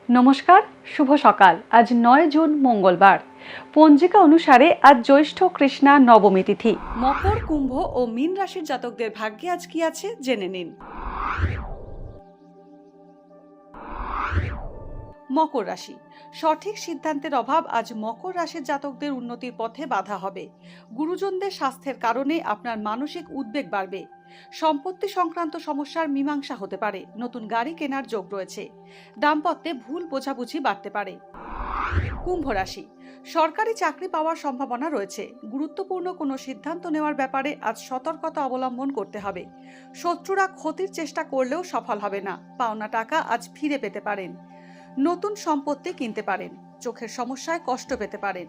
নমস্কার, শুভ সকাল। আজ 9 জুন মঙ্গলবার। পঞ্জিকা অনুসারে আজ জ্যৈষ্ঠ কৃষ্ণা নবমী তিথি। মকর, কুম্ভ ও মীন রাশির জাতকদের ভাগ্যে আজ কি আছে জেনে নিন। মকর রাশি, সঠিক সিদ্ধান্তের অভাব আজ মকর রাশির জাতকদের উন্নতির পথে বাধা হবে। গুরুজনদের স্বাস্থ্যের কারণে আপনার মানসিক উদ্বেগ বাড়বে। সম্পত্তি সংক্রান্ত সমস্যার মীমাংসা হতে পারে। নতুন গাড়ি কেনার যোগ রয়েছে। দাম্পত্যে ভুল বোঝাবুঝি বাড়তে পারে। কুম্ভ রাশি, সরকারি চাকরি পাওয়ার সম্ভাবনা রয়েছে। গুরুত্বপূর্ণ কোনো সিদ্ধান্ত নেওয়ার ব্যাপারে আজ সতর্কতা অবলম্বন করতে হবে। শত্রুরা ক্ষতির চেষ্টা করলেও সফল হবে না। পাওনা টাকা আজ ফিরে পেতে পারেন। নতুন সম্পত্তি কিনতে পারেন। চোখের সমস্যায় কষ্ট পেতে পারেন।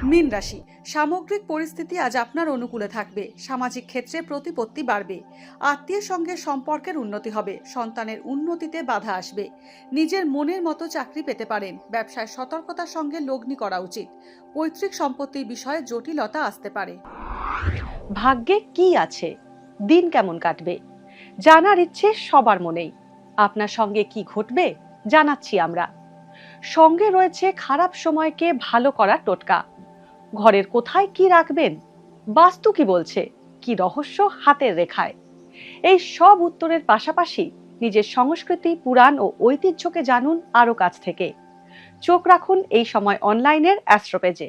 মীন রাশি, সামগ্রিক পরিস্থিতি আজ আপনার অনুকূলে থাকবে। সামাজিক ক্ষেত্রে প্রতিপত্তি বাড়বে। আত্মীয়ের সঙ্গে সম্পর্কের উন্নতি হবে। সন্তানের উন্নতিতে বাধা আসবে। নিজের মনের মতো চাকরি পেতে পারেন। ব্যবসায় সতর্কতার সঙ্গে লগ্নি করা উচিত। পৈতৃক সম্পত্তির বিষয়ে জটিলতা আসতে পারে। ভাগ্যে কি আছে, দিন কেমন কাটবে, জানার ইচ্ছে সবার মনেই। আপনার সঙ্গে কি ঘটবে জানাচ্ছি আমরা। সঙ্গে রয়েছে খারাপ সময়কে ভালো করার টোটকা। ঘরের কোথায় কি রাখবেন, বাস্তু কি বলছে, কি রহস্য হাতের রেখায়। এই সব উত্তরের পাশাপাশি নিজের সংস্কৃতি, পুরাণ ও ঐতিহ্যকে জানুন আরো কাছ থেকে। চোখ রাখুন এই সময় অনলাইনের অ্যাস্ট্রো পেজে।